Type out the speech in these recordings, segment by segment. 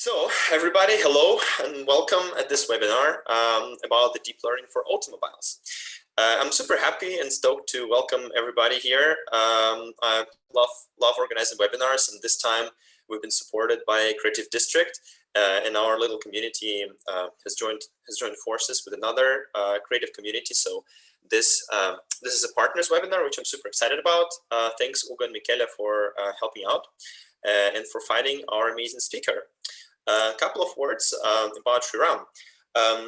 So everybody, hello and welcome at this webinar about the deep learning for automobiles. I'm super happy and stoked to welcome everybody here. I love organizing webinars, and this time we've been supported by Creative District, and our little community has joined forces with another creative community. So this is a partners webinar, which I'm super excited about. Thanks Ugo and Michele for helping out and for finding our amazing speaker. A couple of words about Shriram.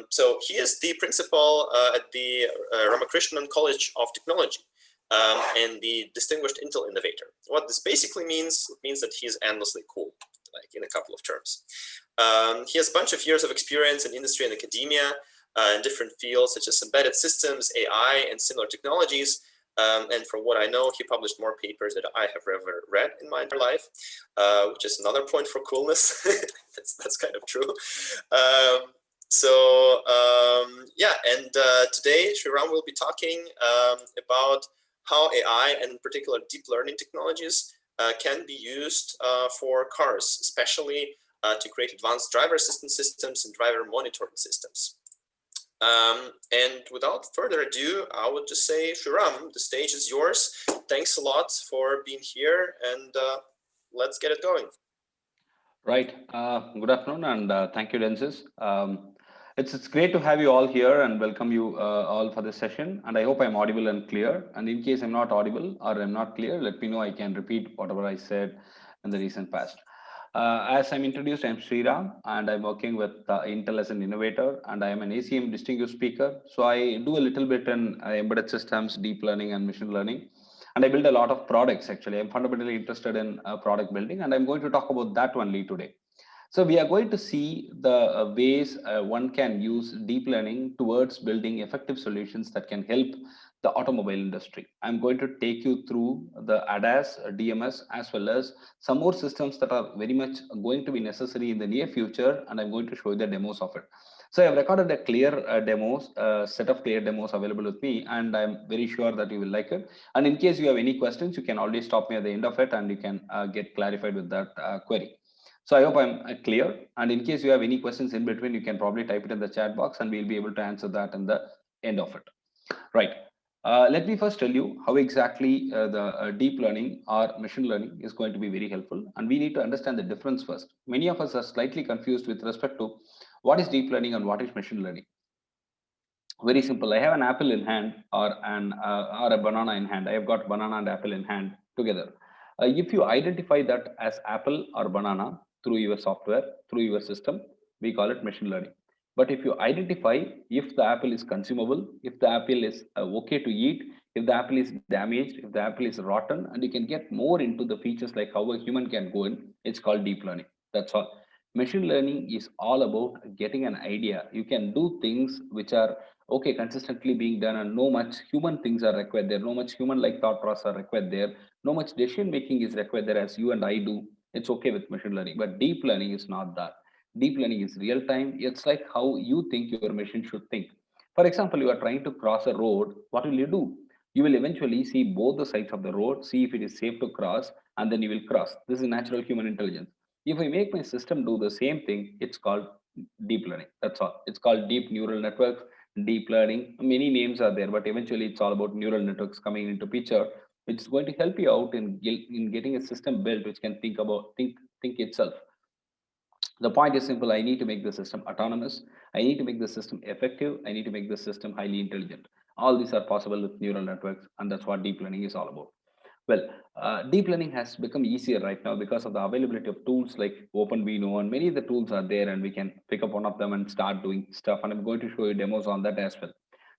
So he is the principal at the Ramakrishnan College of Technology and the Distinguished Intel Innovator. What this basically means, it means that he's endlessly cool, like in a couple of terms. He has a bunch of years of experience in industry and academia in different fields such as embedded systems, AI, and similar technologies. And from what I know, he published more papers that I have ever read in my entire life, which is another point for coolness. that's kind of true. Yeah, and today Shriram will be talking about how AI and in particular deep learning technologies can be used for cars, especially to create advanced driver assistance systems and driver monitoring systems. And without further ado, I would just say, Shriram, the stage is yours. Thanks a lot for being here, and let's get it going. Right. Good afternoon, and thank you, Densis. It's great to have you all here and welcome you all for this session. And I hope I'm audible and clear. And in case I'm not audible or I'm not clear, let me know. I can repeat whatever I said in the recent past. As I'm introduced, I'm Shriram, and I'm working with Intel as an innovator, and I am an ACM distinguished speaker. So I do a little bit in embedded systems, deep learning, and machine learning. And I build a lot of products, actually. I'm fundamentally interested in product building, and I'm going to talk about that only today. So we are going to see the ways one can use deep learning towards building effective solutions that can help the automobile industry. I'm going to take you through the ADAS, DMS, as well as some more systems that are very much going to be necessary in the near future, and I'm going to show you the demos of it. So I've recorded a clear set of clear demos available with me, and I'm very sure that you will like it. And in case you have any questions, you can always stop me at the end of it, and you can get clarified with that query. So I hope I'm clear. And in case you have any questions in between, you can probably type it in the chat box, and we'll be able to answer that in the end of it. Right. Let me first tell you how exactly the deep learning or machine learning is going to be very helpful. And we need to understand the difference first. Many of us are slightly confused with respect to what is deep learning and what is machine learning. Very simple. I have an apple in hand or a banana in hand. I have got banana and apple in hand together. If you identify that as apple or banana through your software, through your system, we call it machine learning. But if you identify if the apple is consumable, if the apple is okay to eat, if the apple is damaged, if the apple is rotten, and you can get more into the features like how a human can go in, it's called deep learning. That's all. Machine learning is all about getting an idea. You can do things which are okay consistently being done, and no much human things are required there, no much human like thought process are required there, no much decision making is required there as you and I do. It's okay with machine learning. But deep learning is not that. Deep learning is real time. It's like how you think your machine should think. For example, you are trying to cross a road. What will you do? You will eventually see both the sides of the road, see if it is safe to cross, and then you will cross. This is natural human intelligence. If I make my system do the same thing, it's called deep learning. That's all. It's called deep neural networks, deep learning. Many names are there, but eventually it's all about neural networks coming into picture, which is going to help you out in getting a system built which can think itself. The point is simple. I need to make the system autonomous. I need to make the system effective. I need to make the system highly intelligent. All these are possible with neural networks, and that's what deep learning is all about. Well, deep learning has become easier right now because of the availability of tools like Openvino, and many of the tools are there, and we can pick up one of them and start doing stuff. And I'm going to show you demos on that as well.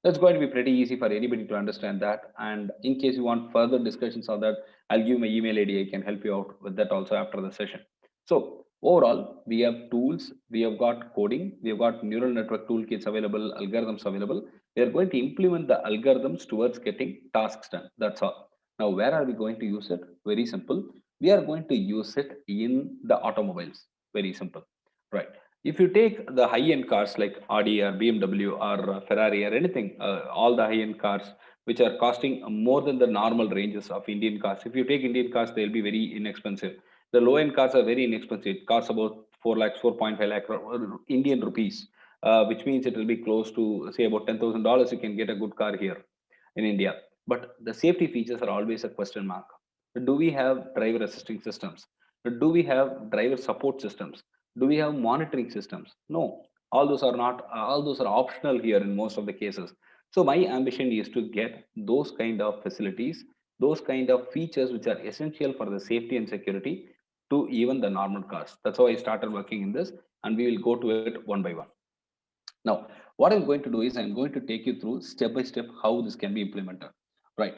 That's going to be pretty easy for anybody to understand that. And in case you want further discussions on that, I'll give my email ID. I can help you out with that also after the session. So overall, we have tools, we have got coding, we have got neural network toolkits available, algorithms available. We are going to implement the algorithms towards getting tasks done. That's all. Now, where are we going to use it? Very simple. We are going to use it in the automobiles. Very simple, right? If you take the high-end cars like Audi or BMW or Ferrari or anything, all the high-end cars which are costing more than the normal ranges of Indian cars. If you take Indian cars, they'll be very inexpensive. The low-end cars are very inexpensive. It costs about 4 lakhs, 4.5 lakh Indian rupees, which means it will be close to say about $10,000. You can get a good car here in India. But the safety features are always a question mark. Do we have driver assisting systems? Do we have driver support systems? Do we have monitoring systems? No, all those are not. All those are optional here in most of the cases. So my ambition is to get those kind of facilities, those kind of features which are essential for the safety and security to even the normal cars. That's how I started working in this, and we will go to it one by one. Now, what I'm going to do is I'm going to take you through step by step how this can be implemented. Right.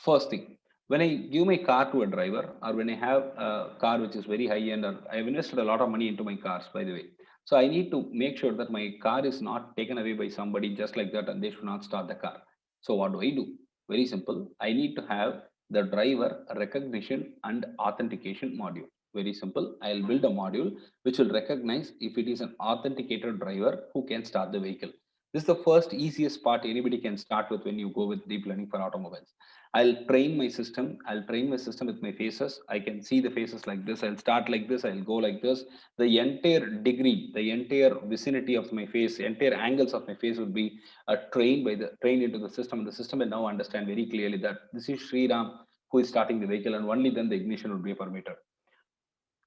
First thing, when I give my car to a driver, or when I have a car which is very high end, or I've invested a lot of money into my cars, by the way. So I need to make sure that my car is not taken away by somebody just like that, and they should not start the car. So what do I do? Very simple. I need to have the driver recognition and authentication module. Very simple. I'll build a module which will recognize if it is an authenticated driver who can start the vehicle. This is the first easiest part anybody can start with when you go with deep learning for automobiles. I'll train my system. I'll train my system with my faces. I can see the faces like this. I'll start like this. I'll go like this. The entire degree, the entire vicinity of my face, entire angles of my face would be trained into the system. And the system will now understand very clearly that this is Shriram who is starting the vehicle, and only then the ignition would be permitted.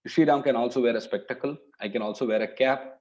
Shriram can also wear a spectacle. I can also wear a cap.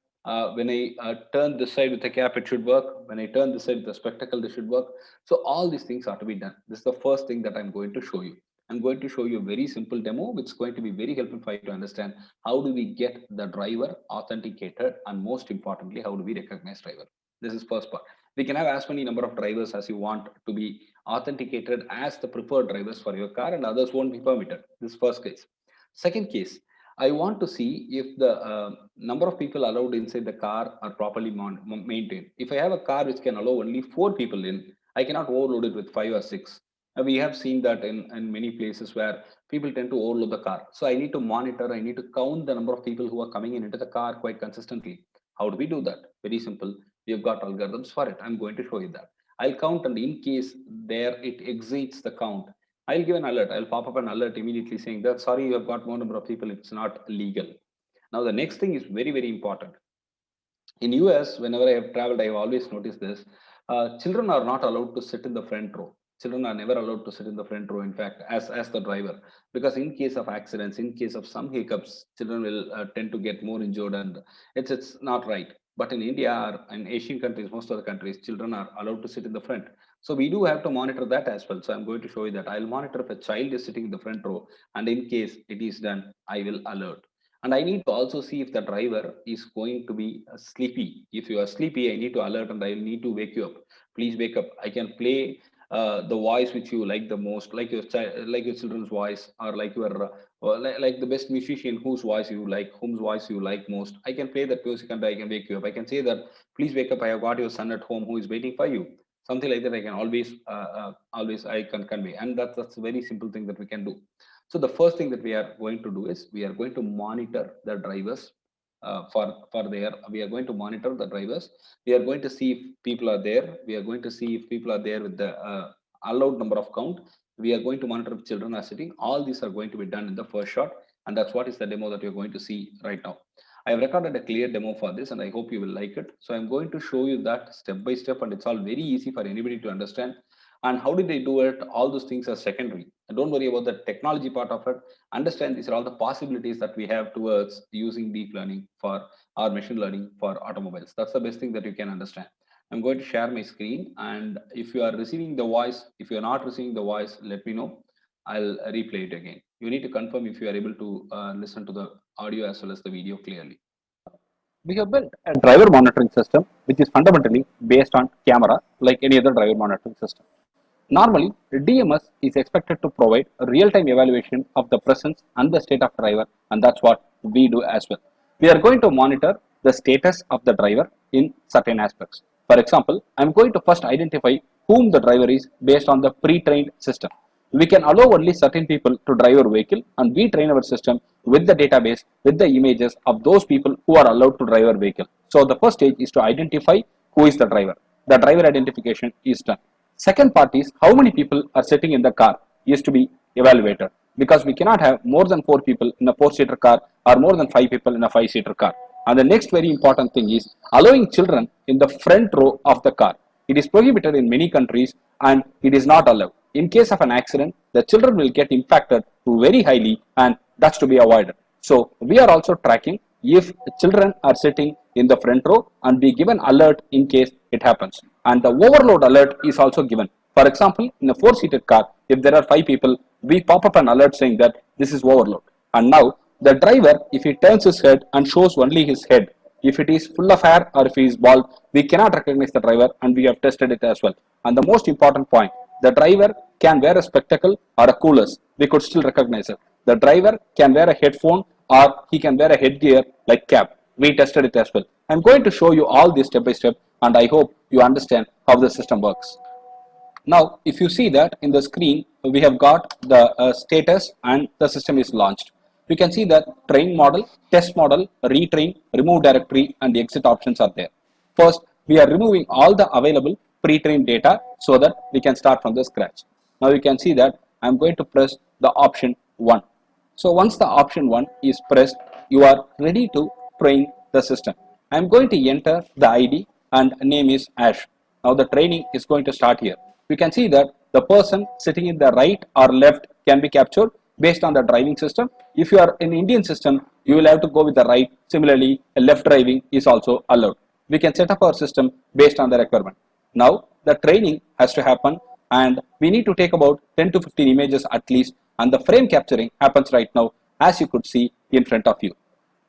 When I turn this side with a cap, it should work. When I turn this side with a spectacle, this should work. So all these things are to be done. This is the first thing that I'm going to show you. I'm going to show you a very simple demo, which is going to be very helpful for you to understand how do we get the driver authenticated, and most importantly, how do we recognize driver. This is first part. We can have as many number of drivers as you want to be authenticated as the preferred drivers for your car, and others won't be permitted. This is first case. Second case, I want to see if the number of people allowed inside the car are properly maintained. If I have a car which can allow only 4 people in, I cannot overload it with 5 or 6. We have seen that in many places where people tend to overload the car. So I need to monitor, I need to count the number of people who are coming in into the car quite consistently. How do we do that? Very simple. We have got algorithms for it. I'm going to show you that. I'll count, and in case there it exceeds the count, I'll give an alert. I'll pop up an alert immediately saying that, sorry, you have got more number of people. It's not legal. Now, the next thing is very, very important. In US, whenever I have traveled, I have always noticed this. Children are not allowed to sit in the front row. Children are never allowed to sit in the front row, in fact, as the driver. Because in case of accidents, in case of some hiccups, children will tend to get more injured, and it's not right. But in India or in Asian countries, most of the countries, children are allowed to sit in the front. So we do have to monitor that as well. So I'm going to show you that. I'll monitor if a child is sitting in the front row, and in case it is done, I will alert. And I need to also see if the driver is going to be sleepy. If you are sleepy, I need to alert, and I need to wake you up. Please wake up. I can play the voice which you like the most, like your child, like your children's voice, or like your like the best musician whose voice you like, whose voice you like most. I can play that music and I can wake you up. I can say that, please wake up. I have got your son at home who is waiting for you. Something like that. I can always I can convey, and that's a very simple thing that we can do. So the first thing that we are going to do is we are going to monitor the drivers we are going to monitor the drivers. We are going to see if people are there. We are going to see if people are there with the allowed number of count. We are going to monitor if children are sitting. All these are going to be done in the first shot, and that's what is the demo that you're going to see right now. I have recorded a clear demo for this, and I hope you will like it. So I'm going to show you that step by step, and it's all very easy for anybody to understand. And how did they do it? All those things are secondary. And don't worry about the technology part of it. Understand these are all the possibilities that we have towards using deep learning for our machine learning for automobiles. That's the best thing that you can understand. I'm going to share my screen, and if you are receiving the voice, if you're not receiving the voice, let me know. I'll replay it again. You need to confirm if you are able to listen to the audio as well as the video clearly. We have built a driver monitoring system which is fundamentally based on camera, like any other driver monitoring system. Normally, DMS is expected to provide a real-time evaluation of the presence and the state of driver, and that's what we do as well. We are going to monitor the status of the driver in certain aspects. For example, I'm going to first identify whom the driver is based on the pre-trained system. We can allow only certain people to drive our vehicle, and we train our system with the database, with the images of those people who are allowed to drive our vehicle. So the first stage is to identify who is the driver. The driver identification is done. Second part is how many people are sitting in the car is to be evaluated, because we cannot have more than 4 people in a 4-seater car or more than 5 people in a 5-seater car. And the next very important thing is allowing children in the front row of the car. It is prohibited in many countries and it is not allowed. In case of an accident, the children will get impacted very highly and that's to be avoided. So we are also tracking if children are sitting in the front row and be given alert in case it happens. And the overload alert is also given. For example, in a four-seated car, if there are 5 people, we pop up an alert saying that this is overload. And now the driver, if he turns his head and shows only his head, if it is full of hair or if he is bald, we cannot recognize the driver and we have tested it as well. And the most important point, the driver can wear a spectacle or a coolers, we could still recognize it. The driver can wear a headphone or he can wear a headgear like cap. We tested it as well. I'm going to show you all this step by step and I hope you understand how the system works. Now, if you see that in the screen, we have got the status and the system is launched. You can see that train model, test model, retrain, remove directory and the exit options are there. First, we are removing all the available pre-trained data so that we can start from the scratch. Now you can see that I'm going to press the option 1. So once the option 1 is pressed, you are ready to train the system. I'm going to enter the ID and name is Ash. Now the training is going to start here. You can see that the person sitting in the right or left can be captured based on the driving system. If you are in Indian system, you will have to go with the right. Similarly, a left driving is also allowed. We can set up our system based on the requirement. Now the training has to happen and we need to take about 10 to 15 images at least, and the frame capturing happens right now as you could see in front of you.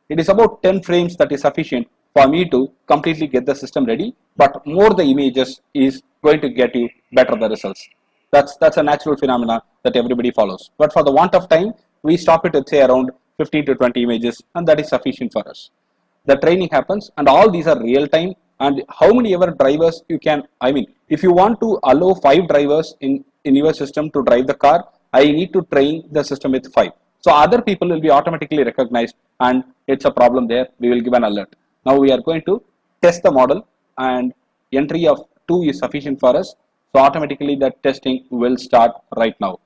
It is about 10 frames that is sufficient for me to completely get the system ready, but more the images is going to get you better the results. That's a natural phenomena that everybody follows. But for the want of time, we stop it at say around 15 to 20 images and that is sufficient for us. The training happens and all these are real time, and how many ever drivers you can, I mean, if you want to allow 5 drivers in your system to drive the car, I need to train the system with 5. So other people will be automatically recognized and it's a problem there, we will give an alert. Now we are going to test the model and entry of 2 is sufficient for us. So automatically that testing will start right now.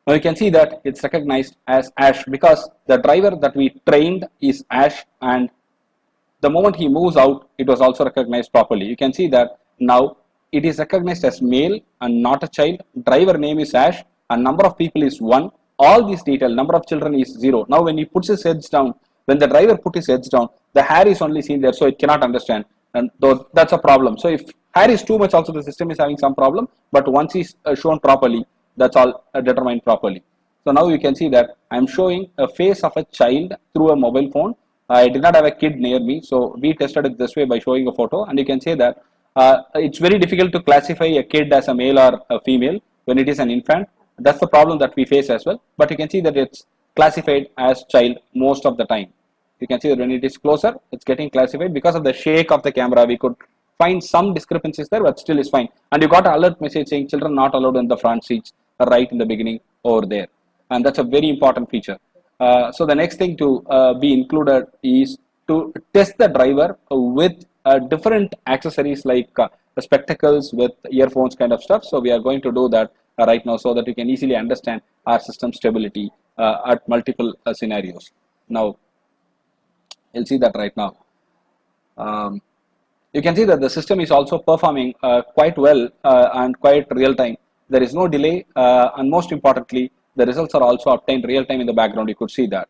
Now you can see that it's recognized as Ash because the driver that we trained is Ash, and the moment he moves out, it was also recognized properly. You can see that now it is recognized as male and not a child. Driver name is Ash and number of people is 1. All these detail, number of children is 0. Now when he puts his heads down, when the driver put his heads down, the hair is only seen there, so it cannot understand, and that's a problem. So if hair is too much also, the system is having some problem, but once he's shown properly, that's all determined properly. So now you can see that I'm showing a face of a child through a mobile phone. I did not have a kid near me, so we tested it this way by showing a photo, and you can say that it's very difficult to classify a kid as a male or a female when it is an infant. That's the problem that we face as well, but you can see that it's classified as child most of the time. You can see that when it is closer, it's getting classified. Because of the shake of the camera, we could find some discrepancies there, but still is fine. And you got an alert message saying children not allowed in the front seats right in the beginning over there, and that's a very important feature. So the next thing to be included is to test the driver with different accessories like spectacles with earphones kind of stuff. So we are going to do that right now so that you can easily understand our system stability at multiple scenarios. Now you'll see that right now. You can see that the system is also performing quite well and quite real time. There is no delay, and most importantly, the results are also obtained real time in the background. You could see that.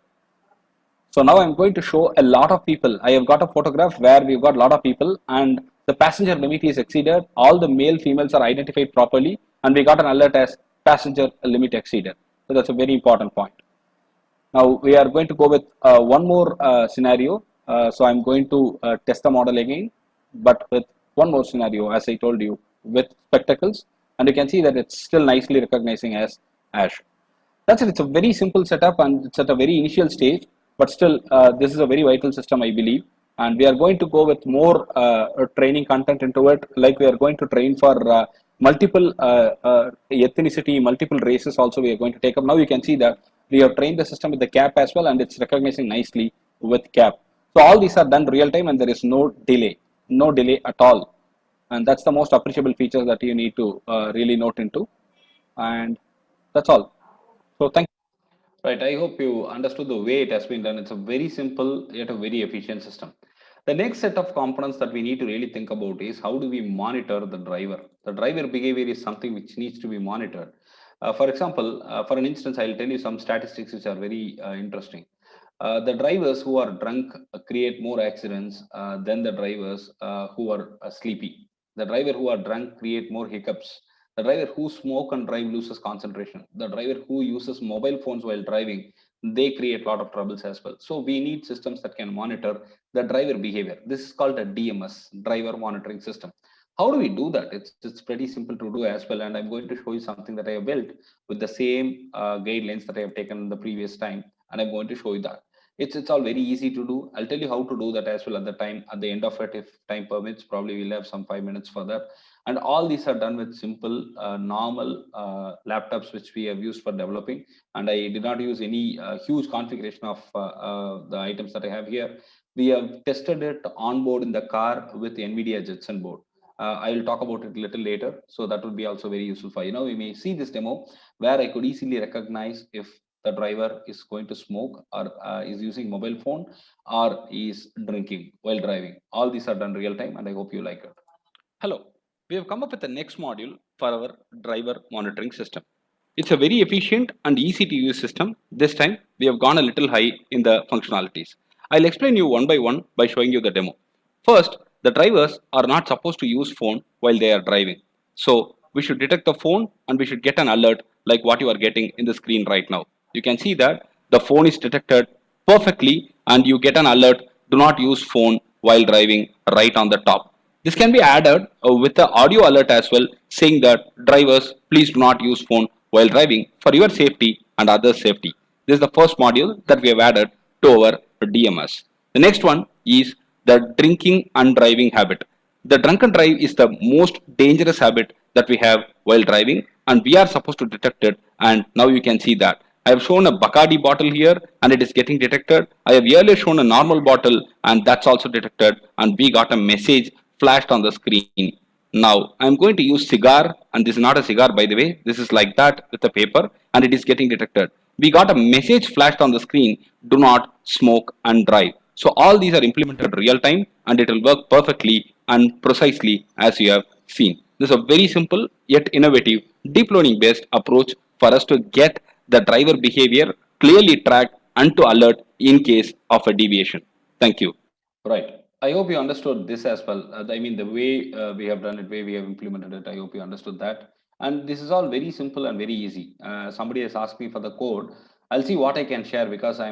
So now I'm going to show a lot of people. I have got a photograph where we've got a lot of people and the passenger limit is exceeded. All the male females are identified properly and we got an alert as passenger limit exceeded. So that's a very important point. Now we are going to go with one more scenario. So I'm going to test the model again, but with one more scenario, as I told you, with spectacles, and you can see that it's still nicely recognizing as Ash. That's it. It's a very simple setup and it's at a very initial stage, but still this is a very vital system, I believe, and we are going to go with more training content into it, like we are going to train for multiple ethnicity, multiple races also we are going to take up. Now you can see that we have trained the system with the cap as well and it's recognizing nicely with cap. So all these are done real time and there is no delay at all, and that's the most appreciable feature that you need to really note into, and that's all. So thank you. Right. I hope you understood the way it has been done. It's a very simple yet a very efficient system. The next set of components that we need to really think about is how do we monitor the driver? The driver behavior is something which needs to be monitored. For example, for an instance, I'll tell you some statistics which are very interesting. The drivers who are drunk create more accidents than the drivers who are sleepy. The driver who are drunk create more hiccups. The driver who smoke and drive loses concentration. The driver who uses mobile phones while driving, they create a lot of troubles as well. So we need systems that can monitor the driver behavior. This is called a DMS, driver monitoring system. How do we do that? It's pretty simple to do as well. And I'm going to show you something that I have built with the same guidelines that I have taken in the previous time. And I'm going to show you that. It's all very easy to do. I'll tell you how to do that as well at the end of it, if time permits. Probably we'll have some 5 minutes for that. And all these are done with simple normal laptops which we have used for developing, and I did not use any huge configuration of the items that I have here. We have tested it on board in the car with NVIDIA Jetson board. I will talk about it a little later, so that will be also very useful for you. Now we may see this demo where I could easily recognize if the driver is going to smoke or is using mobile phone or is drinking while driving. All these are done real time, and I hope you like it. Hello, we have come up with the next module for our driver monitoring system. It's a very efficient and easy to use system. This time we have gone a little high in the functionalities. I'll explain you one by one by showing you the demo. First, the drivers are not supposed to use phone while they are driving. So we should detect the phone and we should get an alert like what you are getting in the screen right now. You can see that the phone is detected perfectly and you get an alert, do not use phone while driving, right on the top. This can be added with the audio alert as well, saying that drivers, please do not use phone while driving for your safety and others' safety. This is the first module that we have added to our DMS. The next one is the drinking and driving habit. The drunken drive is the most dangerous habit that we have while driving, and we are supposed to detect it. And now you can see that I have shown a Bacardi bottle here and it is getting detected. I have earlier shown a normal bottle and that's also detected, and we got a message flashed on the screen. Now I'm going to use cigar, and this is not a cigar by the way, this is like that with the paper, and it is getting detected. We got a message flashed on the screen, do not smoke and drive. So all these are implemented real time and it will work perfectly and precisely as you have seen. This is a very simple yet innovative deep learning based approach for us to get the driver behavior clearly tracked and to alert in case of a deviation. Thank you. Right. I hope you understood this as well. I mean, the way we have done it, way we have implemented it, I hope you understood that. And this is all very simple and very easy. Somebody has asked me for the code. I'll see what I can share because I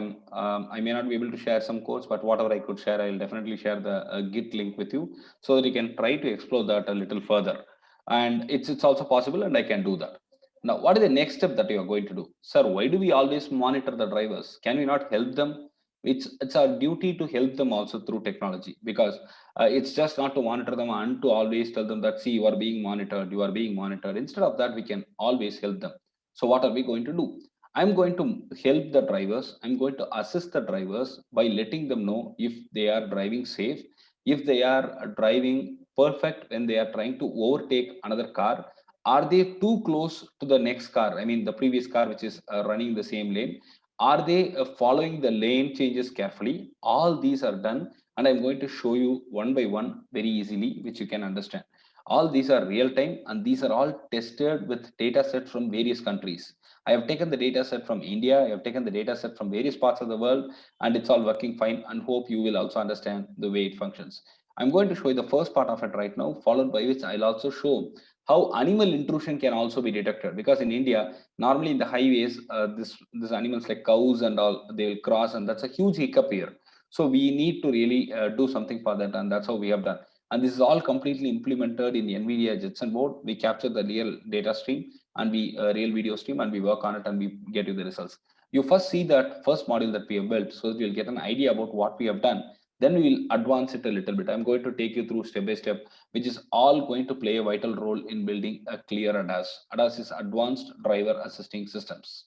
may not be able to share some codes, but whatever I could share, I'll definitely share the Git link with you so that you can try to explore that a little further. And it's also possible, and I can do that. Now, what is the next step that you are going to do? Sir, why do we always monitor the drivers? Can we not help them? It's our duty to help them also through technology, because it's just not to monitor them and to always tell them that, see, you are being monitored, you are being monitored. Instead of that, we can always help them. So what are we going to do? I'm going to help the drivers. I'm going to assist the drivers by letting them know if they are driving safe, if they are driving perfect when they are trying to overtake another car. Are they too close to the next car? I mean, the previous car which is running the same lane. Are they following the lane changes carefully? All these are done, and I'm going to show you one by one very easily, which you can understand. All these are real time, and these are all tested with data sets from various countries. I have taken the data set from India, I have taken the data set from various parts of the world, and it's all working fine, and hope you will also understand the way it functions. I'm going to show you the first part of it right now, followed by which I'll also show how animal intrusion can also be detected, because in India, normally in the highways, this animals like cows and all, they will cross, and that's a huge hiccup here. So we need to really do something for that, and that's how we have done. And this is all completely implemented in the NVIDIA Jetson board. We capture the real data stream and we real video stream, and we work on it and we get you the results. You first see that first module that we have built, so that you'll get an idea about what we have done. Then we will advance it a little bit. I'm going to take you through step by step, which is all going to play a vital role in building a clear ADAS. ADAS is Advanced Driver Assisting Systems.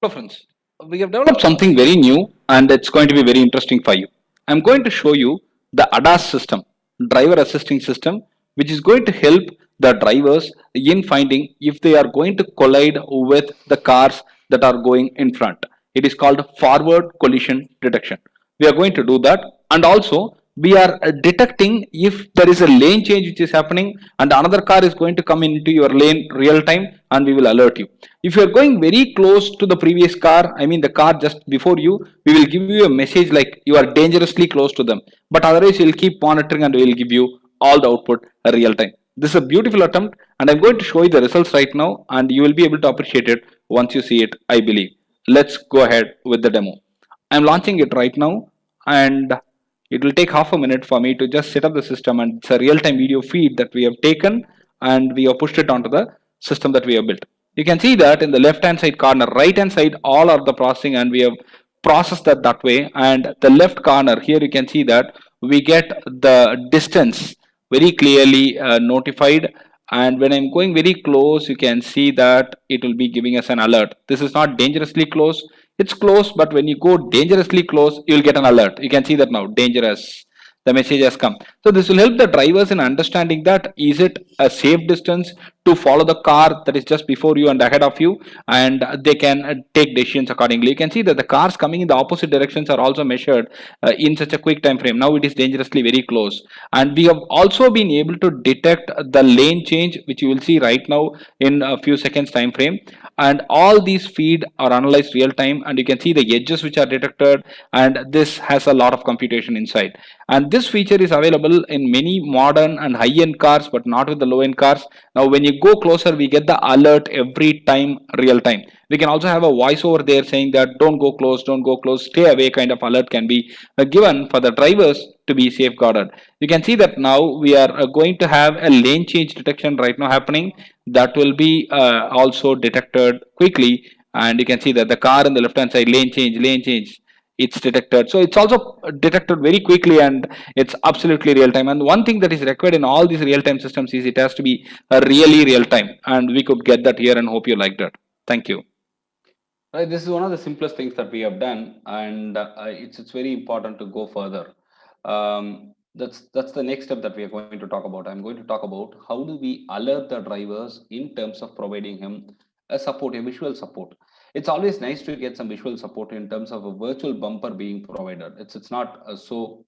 Hello friends, we have developed something very new and it's going to be very interesting for you. I'm going to show you the ADAS system, driver assisting system, which is going to help the drivers in finding if they are going to collide with the cars that are going in front. It is called forward collision detection. We are going to do that, and also we are detecting if there is a lane change which is happening and another car is going to come into your lane real time, and we will alert you. If you are going very close to the previous car, I mean the car just before you, we will give you a message like you are dangerously close to them, but otherwise we'll keep monitoring and we'll give you all the output real time. This is a beautiful attempt, and I'm going to show you the results right now, and you will be able to appreciate it once you see it, I believe. Let's go ahead with the demo. I'm launching it right now, and it will take half a minute for me to just set up the system, and it's a real-time video feed that we have taken and we have pushed it onto the system that we have built. You can see that in the left-hand side corner, right-hand side, all are the processing, and we have processed that way. And the left corner here, you can see that we get the distance very clearly notified, and when I'm going very close, you can see that it will be giving us an alert. This is not dangerously close, it's close, but when you go dangerously close, you'll get an alert. You can see that now, dangerous, the message has come. So this will help the drivers in understanding that is it a safe distance to follow the car that is just before you and ahead of you, and they can take decisions accordingly. You can see that the cars coming in the opposite directions are also measured in such a quick time frame. Now it is dangerously very close, and we have also been able to detect the lane change, which you will see right now in a few seconds time frame. And all these feed are analyzed real time, and you can see the edges which are detected, and this has a lot of computation inside. And this feature is available in many modern and high end cars, but not with the low end cars. Now when you go closer, we get the alert every time real time. We can also have a voice over there saying that don't go close, don't go close, stay away kind of alert can be given for the drivers to be safeguarded. You can see that now we are going to have a lane change detection right now happening, that will be also detected quickly. And you can see that the car on the left hand side, lane change, it's detected. So it's also detected very quickly, and it's absolutely real time. And one thing that is required in all these real time systems is it has to be a really real time, and we could get that here, and hope you liked it. Thank you. Right, this is one of the simplest things that we have done, and it's very important to go further. That's the next step that we are going to talk about. I'm going to talk about how do we alert the drivers in terms of providing him a support, a visual support. It's always nice to get some visual support in terms of a virtual bumper being provided. It's not so.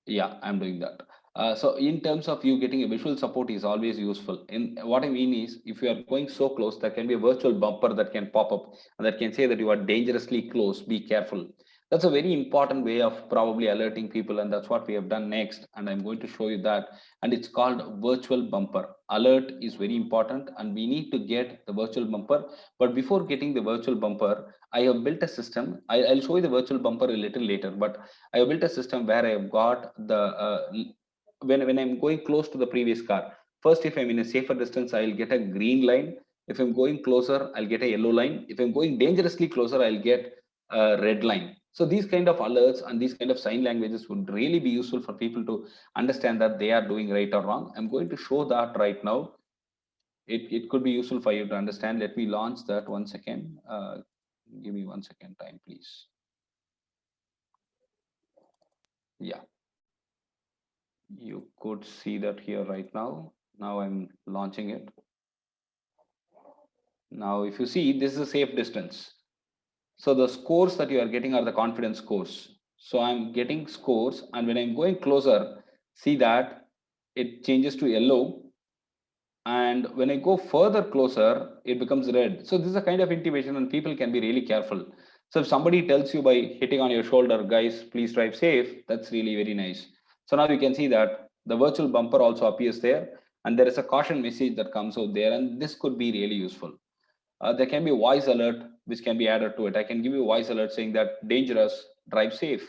Yeah, I'm doing that. So in terms of you getting a visual support is always useful. And what I mean is, if you are going so close, there can be a virtual bumper that can pop up and that can say that you are dangerously close, be careful. That's a very important way of probably alerting people, and that's what we have done next. And I'm going to show you that. And it's called virtual bumper. Alert is very important, and we need to get the virtual bumper. But before getting the virtual bumper, I have built a system. I'll show you the virtual bumper a little later, but I have built a system where I have got the when I'm going close to the previous car. First, if I'm in a safer distance, I'll get a green line. If I'm going closer, I'll get a yellow line. If I'm going dangerously closer, I'll get a red line. So these kind of alerts and these kind of sign languages would really be useful for people to understand that they are doing right or wrong. I'm going to show that right now. It could be useful for you to understand. Let me launch that 1 second. Give me 1 second time, please. Yeah, you could see that here right now. Now I'm launching it. Now, if you see, this is a safe distance. So the scores that you are getting are the confidence scores. So I'm getting scores, and when I'm going closer, see that it changes to yellow. And when I go further closer, it becomes red. So this is a kind of intimation, and people can be really careful. So if somebody tells you by hitting on your shoulder, guys, please drive safe, that's really very nice. So now you can see that the virtual bumper also appears there, and there is a caution message that comes out there, and this could be really useful. There can be a voice alert which can be added to it. I can give you a voice alert saying that dangerous, drive safe.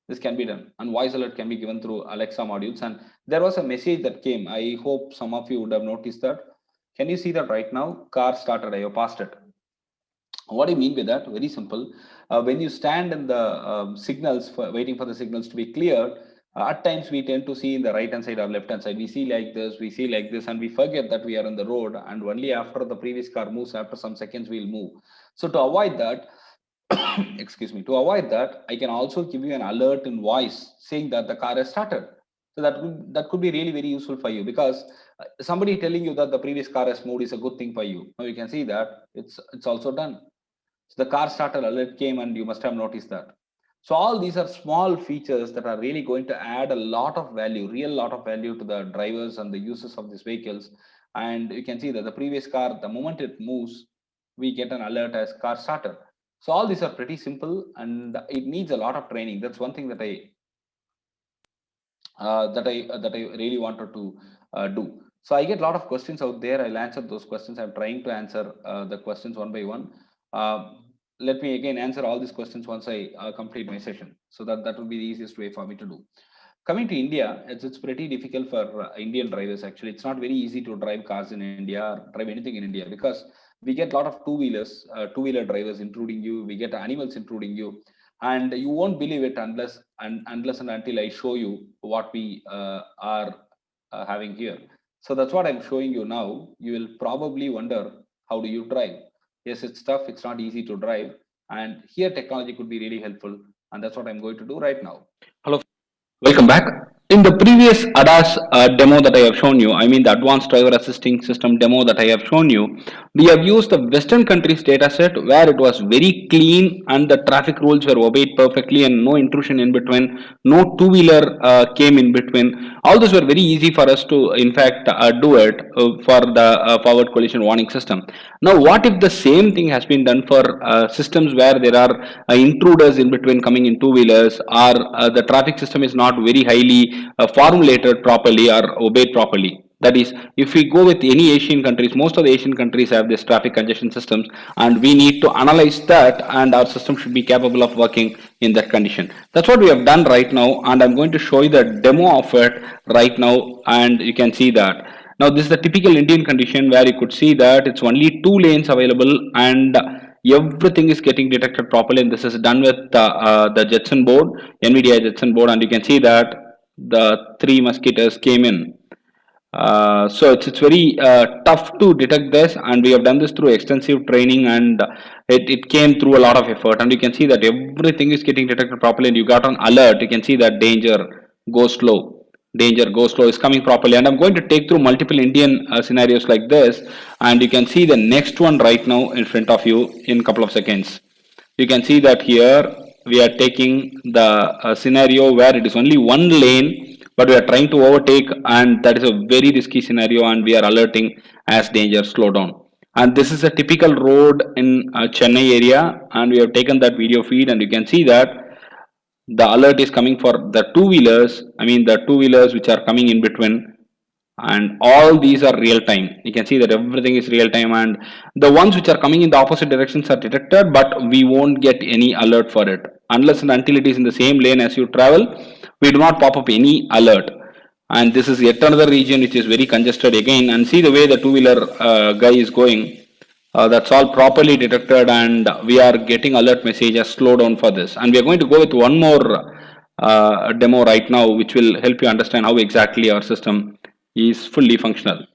This can be done, and voice alert can be given through Alexa modules. And there was a message that came. I hope some of you would have noticed that. Can you see that right now? Car started. I have passed it. What do you mean by that? Very simple. When you stand in the signals, waiting for the signals to be cleared, at times we tend to see in the right hand side or left hand side. We see like this, we see like this, and we forget that we are on the road. And only after the previous car moves, after some seconds, we'll move. So to avoid that, excuse me, to avoid that, I can also give you an alert in voice saying that the car has started. So that could be really very useful for you, because somebody telling you that the previous car has moved is a good thing for you. Now you can see that it's also done. So the car starter alert came, and you must have noticed that. So all these are small features that are really going to add a lot of value, real lot of value to the drivers and the users of these vehicles. And you can see that the previous car, the moment it moves, we get an alert as car starter. So all these are pretty simple, and it needs a lot of training. That's one thing that I really wanted to do. So I get a lot of questions out there. I'll answer those questions. I'm trying to answer the questions one by one. Uh, Let me again answer all these questions once I complete my session. So that will be the easiest way for me to do. Coming to India, it's pretty difficult for Indian drivers. Actually, it's not very easy to drive cars in India or drive anything in India, because we get a lot of two-wheeler drivers intruding you. We get animals intruding you, and you won't believe it unless and until I show you what we are having here. So that's what I'm showing you now. You will probably wonder, how do you drive? Yes, it's tough. It's not easy to drive, and here technology could be really helpful, and that's what I'm going to do right now. Hello. Welcome back. In the previous ADAS demo that I have shown you, I mean the advanced driver assisting system demo that I have shown you, we have used the Western countries data set where it was very clean and the traffic rules were obeyed perfectly and no intrusion in between, no two-wheeler came in between. All those were very easy for us to, in fact, do it for the forward collision warning system. Now, what if the same thing has been done for systems where there are intruders in between coming in two-wheelers, or the traffic system is not very highly formulated properly or obeyed properly? That is, if we go with any Asian countries, most of the Asian countries have this traffic congestion systems, and we need to analyze that, and our system should be capable of working in that condition. That's what we have done right now, and I'm going to show you the demo of it right now, and you can see that. Now, this is the typical Indian condition where you could see that it's only two lanes available, and everything is getting detected properly. And this is done with the Jetson board, NVIDIA Jetson board, and you can see that the three mosquitoes came in. So it's very tough to detect this, and we have done this through extensive training, and it came through a lot of effort. And you can see that everything is getting detected properly, and you got an alert. You can see that danger, go slow is coming properly. And I'm going to take through multiple Indian scenarios like this, and you can see the next one right now in front of you in a couple of seconds. You can see that here we are taking the scenario where it is only one lane, but we are trying to overtake, and that is a very risky scenario, and we are alerting as danger, slow down. And this is a typical road in Chennai area, and we have taken that video feed, and you can see that the alert is coming for the two-wheelers. I mean the two-wheelers which are coming in between, and all these are real time. You can see that everything is real time, and the ones which are coming in the opposite directions are detected, but we won't get any alert for it unless and until it is in the same lane as you travel. We do not pop up any alert. And this is yet another region which is very congested again, and see the way the two-wheeler guy is going. That's all properly detected, and we are getting alert messages slow down for this. And we are going to go with one more demo right now, which will help you understand how exactly our system is fully functional.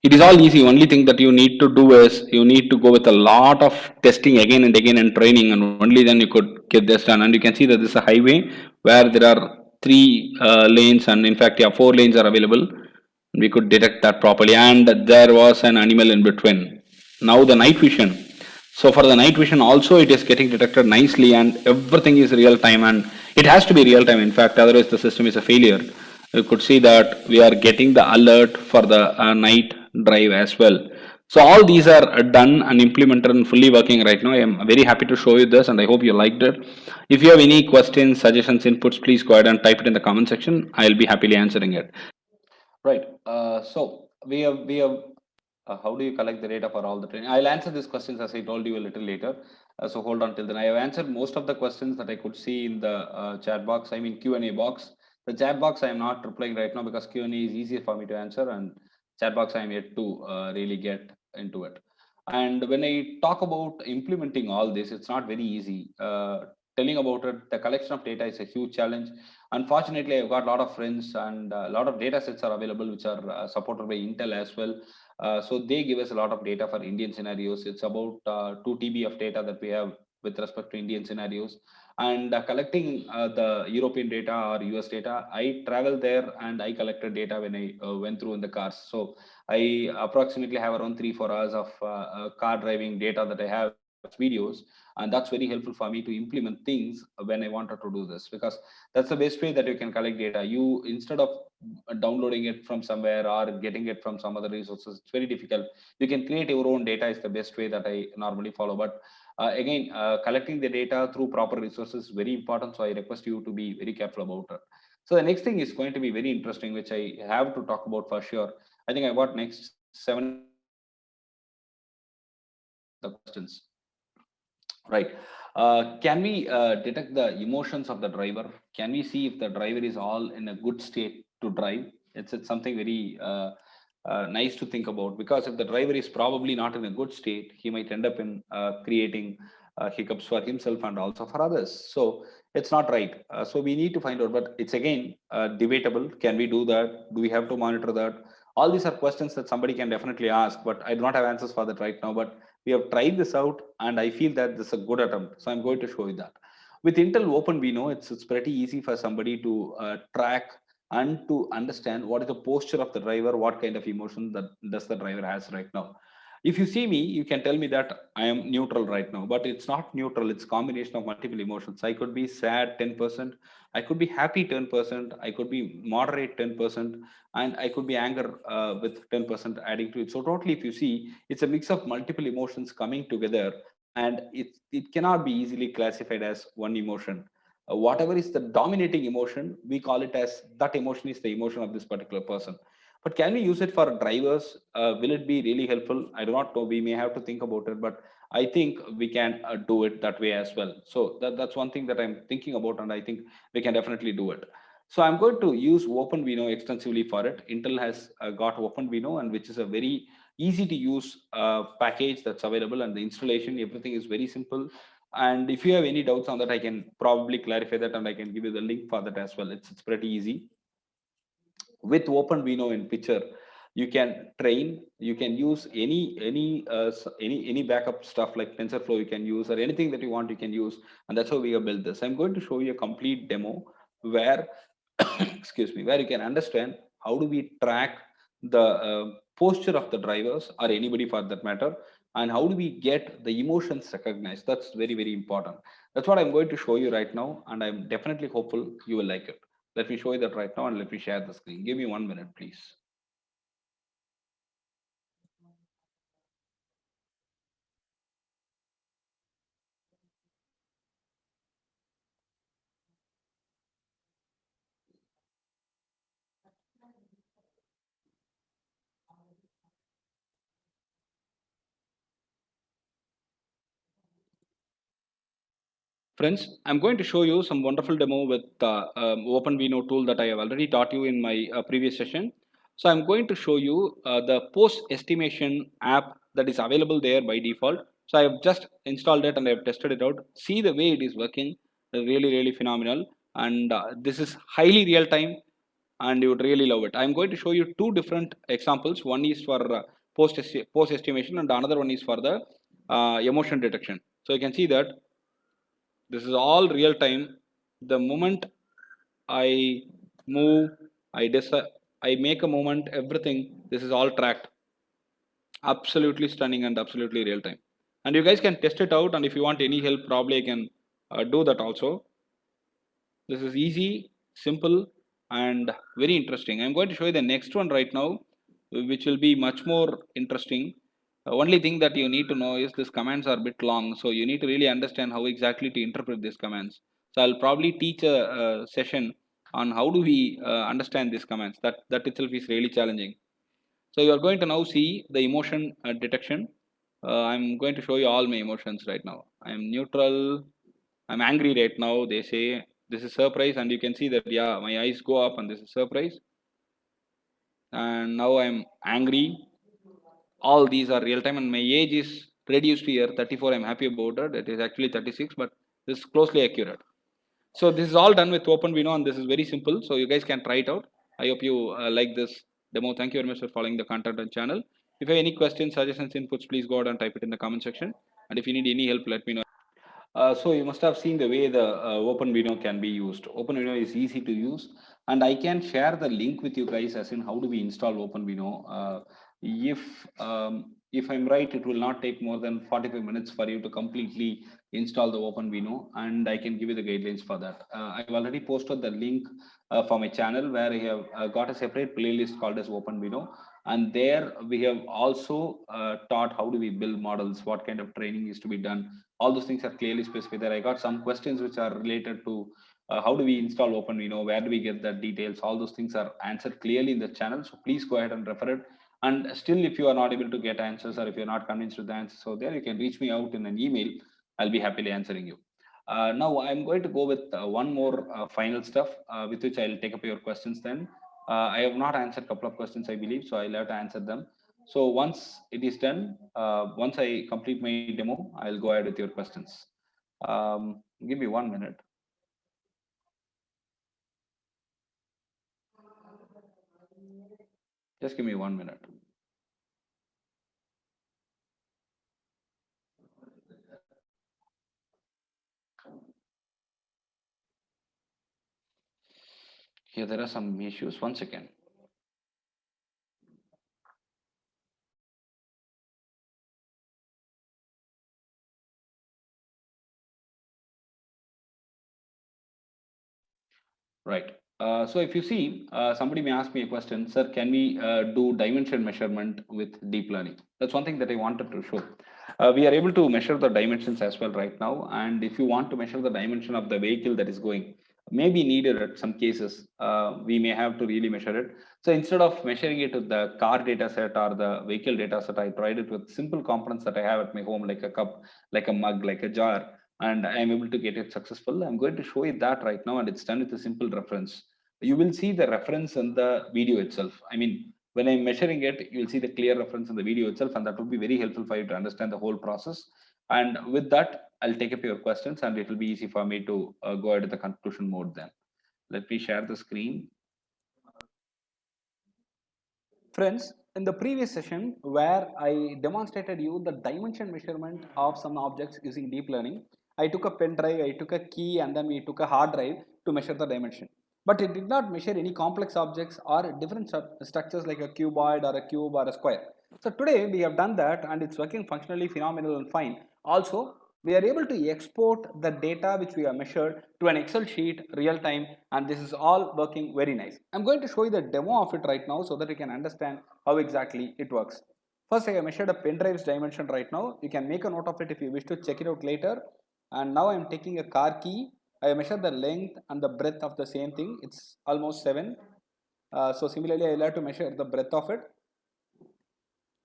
It is all easy. Only thing that you need to do is you need to go with a lot of testing again and again and training, and only then you could get this done. And you can see that this is a highway where there are three lanes, and in fact, yeah, four lanes are available. We could detect that properly, and there was an animal in between. Now the night vision. So for the night vision also, it is getting detected nicely, and everything is real time, and it has to be real time. In fact, otherwise the system is a failure. You could see that we are getting the alert for the night drive as well. So all these are done and implemented and fully working right now. I am very happy to show you this, and I hope you liked it. If you have any questions, suggestions, inputs, please go ahead and type it in the comment section. I'll be happily answering it. Right. So we have how do you collect the data for all the training? I'll answer these questions as I told you a little later. So hold on till then. I have answered most of the questions that I could see in the chat box. I mean Q&A box. The chat box I am not replying right now because Q&A is easier for me to answer, and chat box I am yet to really get into it. And when I talk about implementing all this, it's not very easy. Telling about it, the collection of data is a huge challenge. Unfortunately, I've got a lot of friends, and a lot of data sets are available which are supported by Intel as well. So they give us a lot of data for Indian scenarios. It's about 2 TB of data that we have with respect to Indian scenarios. and collecting the European data or US data. I traveled there and I collected data when I went through in the cars. So I approximately have around 3-4 hours of car driving data that I have videos, and that's very helpful for me to implement things when I wanted to do this, because that's the best way that you can collect data. You, instead of downloading it from somewhere or getting it from some other resources, it's very difficult. You can create your own data is the best way that I normally follow. But again, collecting the data through proper resources is very important. So I request you to be very careful about it. So the next thing is going to be very interesting, which I have to talk about for sure. I think I got next 7 the questions. Right. Can we detect the emotions of the driver? Can we see if the driver is all in a good state to drive? It's something very nice to think about, because if the driver is probably not in a good state, he might end up in creating hiccups for himself and also for others. So it's not right. So we need to find out, but it's again debatable. Can we do that? Do we have to monitor that? All these are questions that somebody can definitely ask, but I do not have answers for that right now. But we have tried this out and I feel that this is a good attempt. So I'm going to show you that. With Intel Openvino, it's pretty easy for somebody to track and to understand what is the posture of the driver, what kind of emotion that does the driver has right now. If you see me, you can tell me that I am neutral right now, but it's not neutral. It's combination of multiple emotions. I could be sad 10%, I could be happy 10%, I could be moderate 10%, and I could be anger with 10% adding to it. So totally, if you see, it's a mix of multiple emotions coming together, and it cannot be easily classified as one emotion. Whatever is the dominating emotion, we call it as that emotion is the emotion of this particular person. But can we use it for drivers? Will it be really helpful? I do not know. We may have to think about it, but I think we can do it that way as well. So that's one thing that I'm thinking about, and I think we can definitely do it. So I'm going to use Openvino extensively for it. Intel has got Openvino, and which is a very easy to use package that's available, and the installation, everything is very simple. And if you have any doubts on that, I can probably clarify that, and I can give you the link for that as well. It's pretty easy. With Openvino in picture, you can train, you can use any backup stuff like TensorFlow you can use, or anything that you want you can use, and that's how we have built this. I'm going to show you a complete demo where excuse me, where you can understand how do we track the posture of the drivers or anybody for that matter, and how do we get the emotions recognized. That's very, very important. That's what I'm going to show you right now, and I'm definitely hopeful you will like it. Let me show you that right now, and let me share the screen. Give me 1 minute, please. Friends, I'm going to show you some wonderful demo with Openvino tool that I have already taught you in my previous session. So I'm going to show you the post estimation app that is available there by default. So I have just installed it and I have tested it out. See the way it is working, really, really phenomenal. And this is highly real time, and you would really love it. I'm going to show you two different examples. One is for post estimation, and another one is for the emotion detection. So you can see that this is all real time. The moment I move, I decide, I make a movement, everything, this is all tracked. Absolutely stunning and absolutely real time. And you guys can test it out, and if you want any help, probably I can do that also. This is easy, simple, and very interesting. I'm going to show you the next one right now, which will be much more interesting. Only thing that you need to know is these commands are a bit long, so you need to really understand how exactly to interpret these commands. So I'll probably teach a session on how do we understand these commands. That itself is really challenging. So you are going to now see the emotion detection. I'm going to show you all my emotions right now. I am neutral. I'm angry right now. They say this is surprise, and you can see that yeah, my eyes go up, and this is surprise. And now I'm angry. All these are real time, and my age is reduced to here 34. I'm happy about it. It is actually 36, but this is closely accurate. So this is all done with Openvino, and this is very simple. So you guys can try it out. I hope you like this demo. Thank you very much for following the content and channel. If you have any questions, suggestions, inputs, please go ahead and type it in the comment section. And if you need any help, let me know. So you must have seen the way the Openvino can be used. Openvino is easy to use, and I can share the link with you guys as in how do we install Openvino. If I'm right, it will not take more than 45 minutes for you to completely install the Openvino, and I can give you the guidelines for that. I've already posted the link for my channel where I have got a separate playlist called as Openvino, and there we have also taught how do we build models, what kind of training is to be done. All those things are clearly specified there. I got some questions which are related to how do we install Openvino, where do we get the details. All those things are answered clearly in the channel, so please go ahead and refer it. And still, if you are not able to get answers, or if you're not convinced with the answers, so there you can reach me out in an email. I'll be happily answering you. Now I'm going to go with one more final stuff with which I'll take up your questions then. I have not answered a couple of questions, I believe, so I'll have to answer them. So once it is done, once I complete my demo, I'll go ahead with your questions. Give me 1 minute. Just give me 1 minute. Here there are some issues. 1 second. Right. So if you see, somebody may ask me a question, sir, can we do dimension measurement with deep learning? That's one thing that I wanted to show. We are able to measure the dimensions as well right now. And if you want to measure the dimension of the vehicle that is going, maybe needed at some cases, we may have to really measure it. So instead of measuring it with the car data set or the vehicle data set, I tried it with simple components that I have at my home, like a cup, like a mug, like a jar, and I'm able to get it successful. I'm going to show you that right now, and it's done with a simple reference. You will see the reference in the video itself. I mean, when I'm measuring it, you'll see the clear reference in the video itself, and that will be very helpful for you to understand the whole process. And with that, I'll take up your questions, and it will be easy for me to go ahead to the conclusion mode then. Let me share the screen. Friends, in the previous session where I demonstrated you the dimension measurement of some objects using deep learning, I took a pen drive, I took a key, and then we took a hard drive to measure the dimension. But it did not measure any complex objects or different structures like a cuboid or a cube or a square. So today we have done that, and it's working functionally phenomenal and fine. Also, we are able to export the data which we have measured to an Excel sheet real time, and this is all working very nice. I'm going to show you the demo of it right now so that you can understand how exactly it works. First, I have measured a pen drive's dimension right now. You can make a note of it if you wish to check it out later. And now I'm taking a car key. I have measured the length and the breadth of the same thing. It's almost 7. So similarly, I will have to measure the breadth of it.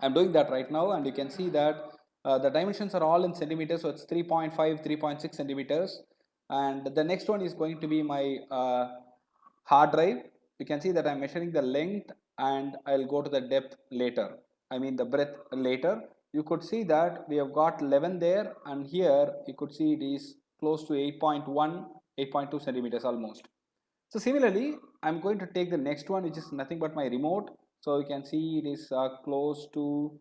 I'm doing that right now, and you can see that the dimensions are all in centimeters, so it's 3.5, 3.6 centimeters. And the next one is going to be my hard drive. You can see that I'm measuring the length, and I'll go to the depth later. I mean the breadth later. You could see that we have got 11 there, and here you could see it is close to 8.1, 8.2 centimeters almost. So similarly, I'm going to take the next one, which is nothing but my remote. So you can see it is close to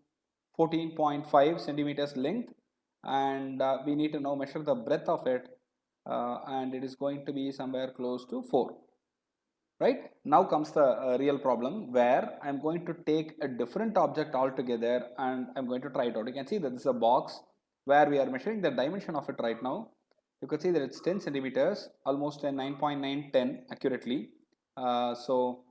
14.5 centimeters length, and we need to now measure the breadth of it, and it is going to be somewhere close to 4. Right now comes the real problem, where I'm going to take a different object altogether and I'm going to try it out. You can see that this is a box where we are measuring the dimension of it right now. You can see that it's 10 centimeters, almost a 9.910 accurately. So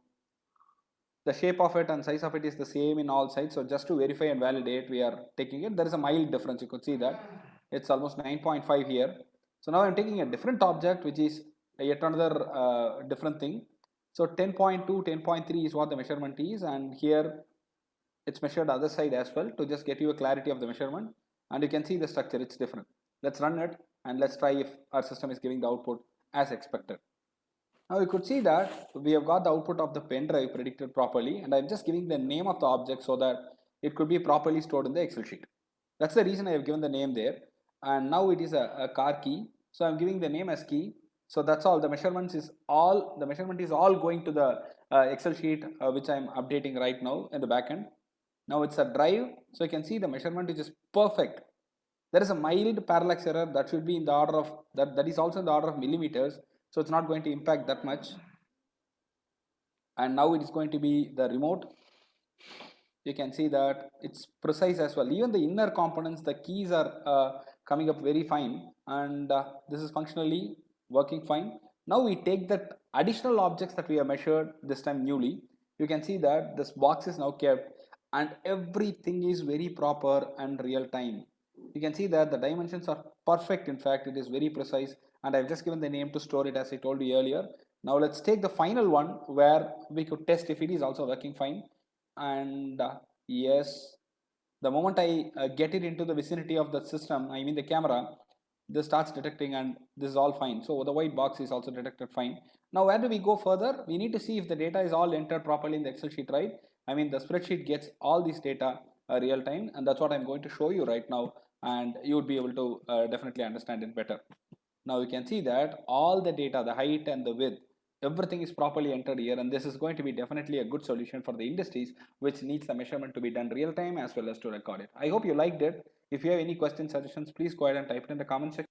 the shape of it and size of it is the same in all sides. So just to verify and validate, we are taking it. There is a mild difference. You could see that it's almost 9.5 here. So now I'm taking a different object, which is yet another different thing. So 10.2, 10.3 is what the measurement is, and here it's measured other side as well to just get you a clarity of the measurement. And you can see the structure, it's different. Let's run it and let's try if our system is giving the output as expected. Now you could see that we have got the output of the pen drive predicted properly, and I'm just giving the name of the object so that it could be properly stored in the Excel sheet. That's the reason I have given the name there. And now it is a car key, so I'm giving the name as key. So that's all. The measurement is all going to the Excel sheet which I'm updating right now in the backend. Now it's a drive, so you can see the measurement is just perfect. there is a mild parallax error that should be in the order of, that is also in the order of millimeters. So it's not going to impact that much. And now it is going to be the remote. You can see that it's precise as well. Even the inner components, the keys are coming up very fine, and this is functionally working fine. Now we take that additional objects that we have measured this time newly. You can see that this box is now kept and everything is very proper and real time. You can see that the dimensions are perfect. In fact, it is very precise, and I've just given the name to store it as I told you earlier. Now let's take the final one where we could test if it is also working fine. And yes, the moment I get it into the vicinity of the system, I mean the camera, this starts detecting and this is all fine. So the white box is also detected fine. Now where do we go further? We need to see if the data is all entered properly in the Excel sheet, right? I mean the spreadsheet gets all this data real time, and that's what I'm going to show you right now, and you would be able to definitely understand it better. Now you can see that all the data, the height and the width, everything is properly entered here, and this is going to be definitely a good solution for the industries which needs the measurement to be done real time as well as to record it. I hope you liked it. If you have any questions, suggestions, please go ahead and type it in the comment section.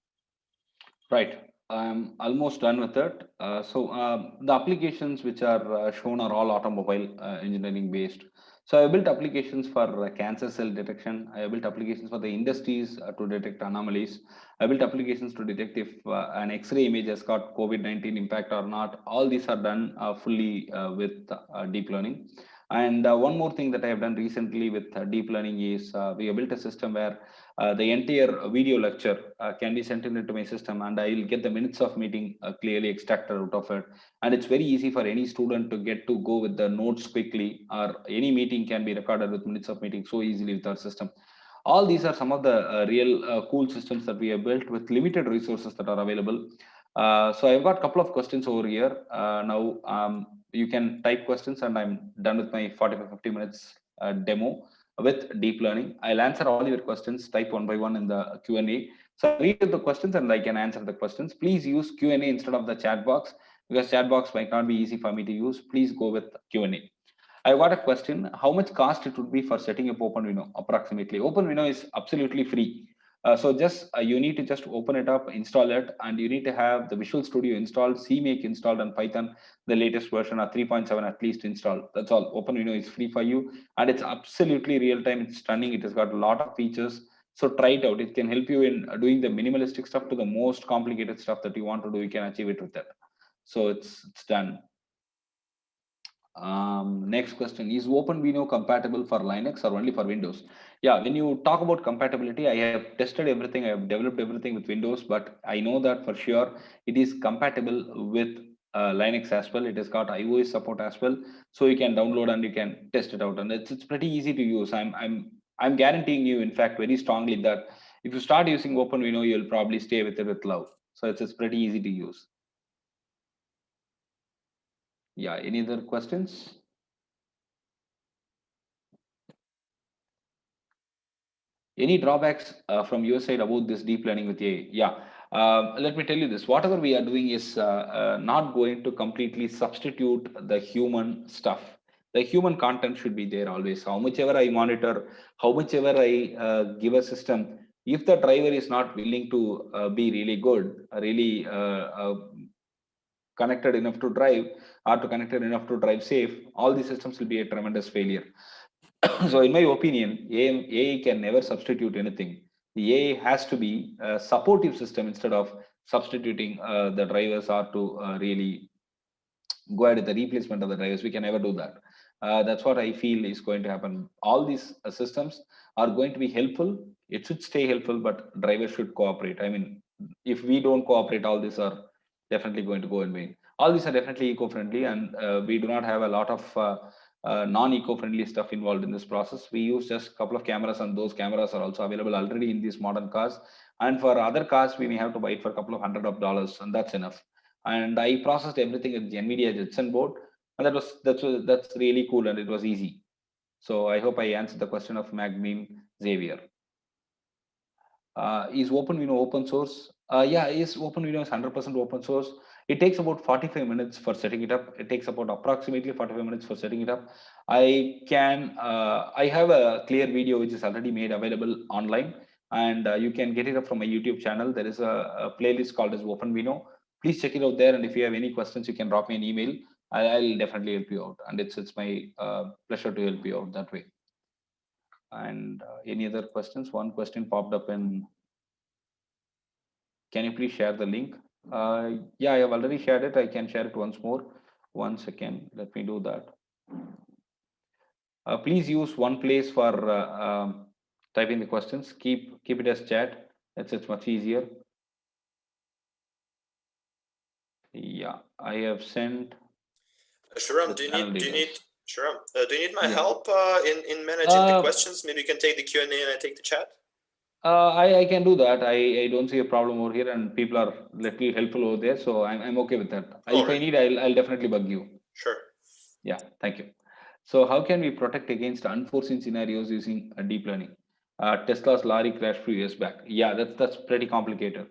Right. I'm almost done with it. The applications which are shown are all automobile engineering based. So I built applications for cancer cell detection. I built applications for the industries to detect anomalies. I built applications to detect if an X-ray image has got COVID-19 impact or not. All these are done fully with deep learning. And one more thing that I have done recently with deep learning is we have built a system where the entire video lecture can be sent into my system, and I will get the minutes of meeting clearly extracted out of it. And it's very easy for any student to get to go with the notes quickly, or any meeting can be recorded with minutes of meeting so easily with our system. All these are some of the real cool systems that we have built with limited resources that are available. So I've got a couple of questions over here. Now you can type questions, and I'm done with my 45-50 minutes demo with deep learning. I'll answer all your questions, type one by one in the Q&A. So I read the questions and I can answer the questions. Please use Q&A instead of the chat box, because chat box might not be easy for me to use. Please go with Q&A. I got a question. How much cost it would be for setting up Openvino approximately? Openvino is absolutely free. So just you need to just open it up, install it, and you need to have the Visual Studio installed, CMake installed, and Python, the latest version of 3.7 at least installed. That's all. Openvino is free for you, and it's absolutely real time. It's stunning. It has got a lot of features. So try it out. It can help you in doing the minimalistic stuff to the most complicated stuff that you want to do. You can achieve it with that. So it's done. Next question, is Openvino compatible for Linux or only for Windows? Yeah, when you talk about compatibility, I have tested everything, I have developed everything with Windows, but I know that for sure it is compatible with Linux as well. It has got iOS support as well, so you can download and you can test it out, and it's pretty easy to use. I'm guaranteeing you, in fact, very strongly that if you start using Openvino, you'll probably stay with it with love. So it's pretty easy to use. Yeah, any other questions? Any drawbacks from your side about this deep learning with AI? Yeah, let me tell you this. Whatever we are doing is not going to completely substitute the human stuff. The human content should be there always. How much ever I monitor, how much ever I give a system, if the driver is not willing to be really good, really connected enough to drive, or to connected enough to drive safe, all these systems will be a tremendous failure. So in my opinion, AI can never substitute anything. The AI has to be a supportive system instead of substituting the drivers, or to really go ahead with the replacement of the drivers. We can never do that. That's what I feel is going to happen. All these systems are going to be helpful. It should stay helpful, but drivers should cooperate. I mean, if we don't cooperate, all these are definitely going to go in vain. All these are definitely eco-friendly, and we do not have a lot of non-eco-friendly stuff involved in this process. We use just a couple of cameras, and those cameras are also available already in these modern cars. And for other cars, we may have to buy it for a couple of $100, and that's enough. And I processed everything with the NVIDIA Jetson board, and that's really cool, and it was easy. So I hope I answered the question of Magmeme Xavier. Is Openvino open source? Yeah, Openvino is 100% open source. It takes about 45 minutes for setting it up. It takes about approximately 45 minutes for setting it up. I have a clear video which is already made available online. and you can get it up from my YouTube channel. There is a playlist called as Openvino. Please check it out there. And if you have any questions, you can drop me an email. I'll definitely help you out. And it's my pleasure to help you out that way. And any other questions? One question popped up in. Can you please share the link? Yeah, I have already shared it. I can share it once more. 1 second. Let me do that. Please use one place for typing the questions. Keep it as chat. It's much easier. Yeah, I have sent. Shriram, do you need my help in managing the questions? Maybe you can take the Q&A and I take the chat. I can do that. I don't see a problem over here, and people are little helpful over there, so I'm okay with that. If I need, I'll definitely bug you. Sure. Yeah, thank you. So how can we protect against unforeseen scenarios using deep learning? Tesla's lorry crashed a few years back. Yeah, that's pretty complicated.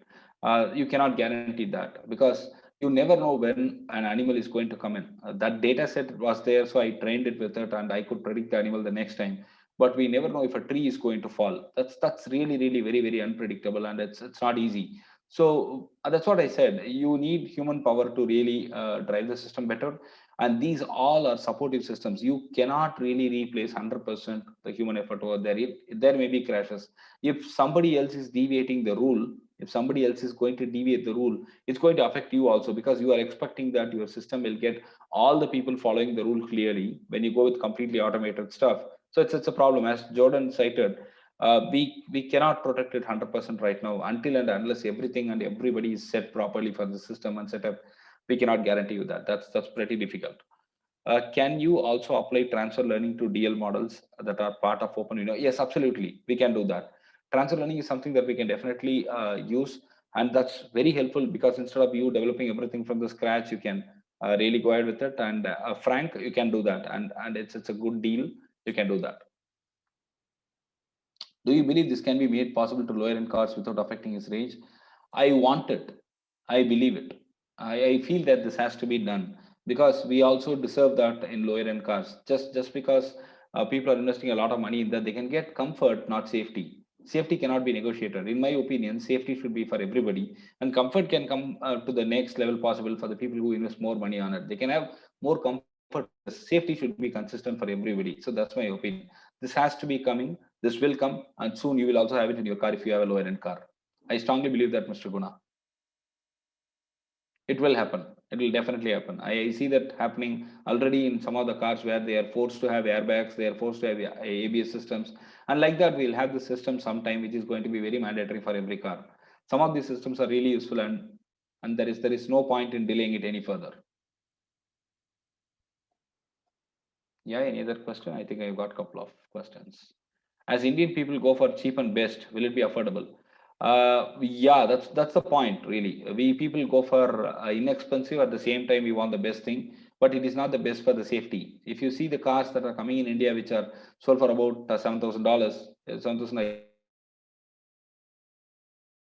You cannot guarantee that because you never know when an animal is going to come in. That data set was there, so I trained it with it, and I could predict the animal the next time. But we never know if a tree is going to fall. That's really very unpredictable, and it's not easy. So that's what I said. You need human power to really drive the system better, and these all are supportive systems. You cannot really replace 100% the human effort over there. There may be crashes. If somebody else is deviating the rule, if somebody else is going to deviate the rule, it's going to affect you also, because you are expecting that your system will get all the people following the rule clearly when you go with completely automated stuff. So it's a problem. As Jordan cited, we cannot protect it 100% right now until and unless everything and everybody is set properly for the system and set up. We cannot guarantee you that. That's pretty difficult. Can you also apply transfer learning to DL models that are part of Openvino? Yes, absolutely. We can do that. Transfer learning is something that we can definitely use, and that's very helpful because instead of you developing everything from the scratch, you can really go ahead with it. And Frank, you can do that, and it's a good deal. You can do that. Do you believe this can be made possible to lower end cars without affecting its range? I want it. I believe it. I feel that this has to be done because we also deserve that in lower end cars. Just because people are investing a lot of money in that, they can get comfort, not safety. Safety cannot be negotiated. In my opinion, safety should be for everybody, and comfort can come to the next level possible for the people who invest more money on it. They can have more comfort. Safety should be consistent for everybody. So that's my opinion. This has to be coming. This will come, and soon you will also have it in your car if you have a lower end car. I strongly believe that, Mr. Guna. It will happen. It will definitely happen. I see that happening already in some of the cars where they are forced to have airbags, they are forced to have ABS systems. And like that, we'll have the system sometime, which is going to be very mandatory for every car. Some of these systems are really useful, and there is no point in delaying it any further. Yeah, any other question? I think I've got a couple of questions. As Indian people go for cheap and best, will it be affordable? Yeah, that's the point, really. We people go for inexpensive, at the same time we want the best thing, but it is not the best for the safety. If you see the cars that are coming in India, which are sold for about $7,000,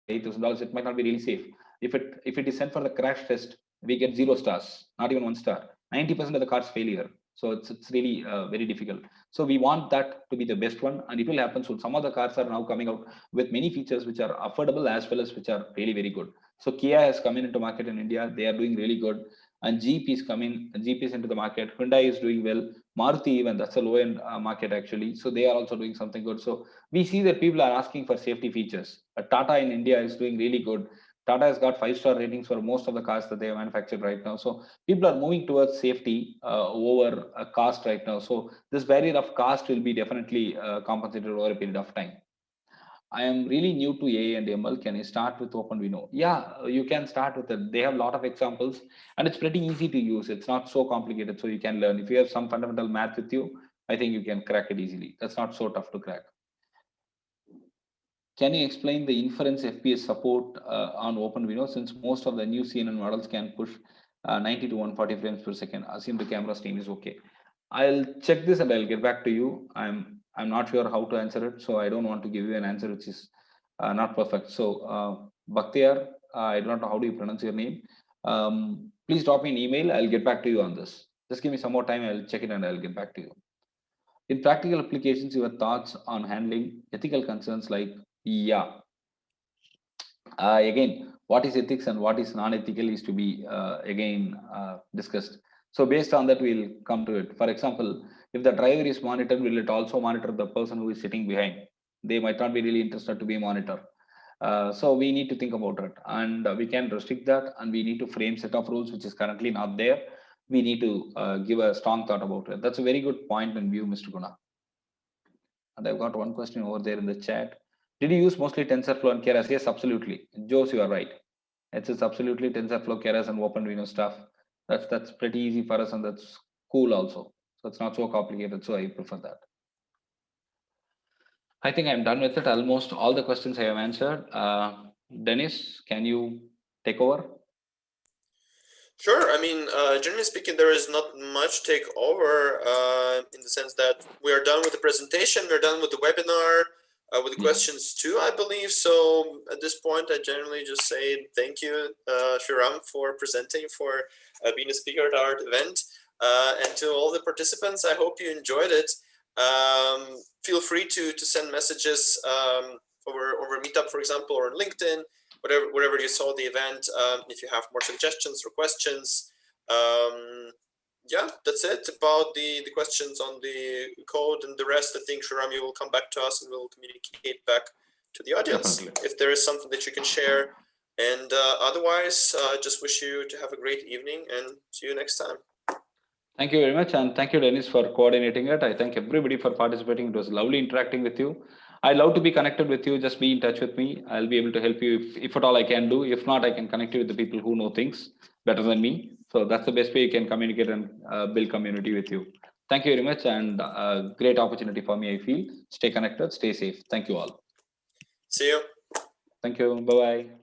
$8,000, it might not be really safe. If it is sent for the crash test, we get 0 stars, not even 1 star. 90% of the cars failure. So it's really very difficult. So we want that to be the best one, and it will happen soon. Some of the cars are now coming out with many features which are affordable as well as which are really very good. So Kia has come into market in India. They are doing really good, and Jeep is coming. Jeep is into the market. Hyundai is doing well. Maruti, even that's a low end market actually. So they are also doing something good. So we see that people are asking for safety features. Tata in India is doing really good. Tata has got 5-star ratings for most of the cars that they have manufactured right now. So people are moving towards safety over cost right now. So this barrier of cost will be definitely compensated over a period of time. I am really new to AI and ML. Can I start with Openvino? Yeah, you can start with it. They have a lot of examples, and it's pretty easy to use. It's not so complicated, so you can learn. If you have some fundamental math with you, I think you can crack it easily. That's not so tough to crack. Can you explain the inference FPS support on Openvino, since most of the new CNN models can push 90 to 140 frames per second? Assume the camera stream is okay. I'll check this and I'll get back to you. I'm not sure how to answer it, so I don't want to give you an answer which is not perfect. So Bhaktiyar, I don't know how do you pronounce your name. Please drop me an email. I'll get back to you on this. Just give me some more time. I'll check it and I'll get back to you. In practical applications, your thoughts on handling ethical concerns like Yeah. Again, what is ethics and what is non-ethical is to be discussed. So based on that, we'll come to it. For example, if the driver is monitored, will it also monitor the person who is sitting behind? They might not be really interested to be monitored. So we need to think about it, and we can restrict that, and we need to frame set of rules which is currently not there. We need to give a strong thought about it. That's a very good point and view, Mr. Guna. And I've got one question over there in the chat. Did you use mostly TensorFlow and Keras? Yes, absolutely. Jose, you are right. It's absolutely TensorFlow, Keras, and Openvino stuff. That's pretty easy for us, and that's cool also. So it's not so complicated. So I prefer that. I think I'm done with it. Almost all the questions I have answered. Dennis, can you take over? Sure. I mean, generally speaking, there is not much take over in the sense that we are done with the presentation. We're done with the webinar, with the questions too, I believe. So at this point, I generally just say thank you, Shriram, for presenting, for being a speaker at our event. And to all the participants, I hope you enjoyed it. Feel free to send messages over Meetup, for example, or LinkedIn. Wherever you saw the event, if you have more suggestions or questions. Yeah, that's it about the questions on the code, and the rest, I think, Shriram, you will come back to us and we'll communicate back to the audience. Definitely. If there is something that you can share. And otherwise, just wish you to have a great evening and see you next time. Thank you very much, and thank you, Dennis, for coordinating it. I thank everybody for participating. It was lovely interacting with you. I love to be connected with you. Just be in touch with me. I'll be able to help you if at all I can do. If not, I can connect you with the people who know things better than me. So that's the best way you can communicate and build community with you. Thank you very much, and great opportunity for me, I feel. Stay connected, stay safe. Thank you all. See you. Thank you. Bye-bye.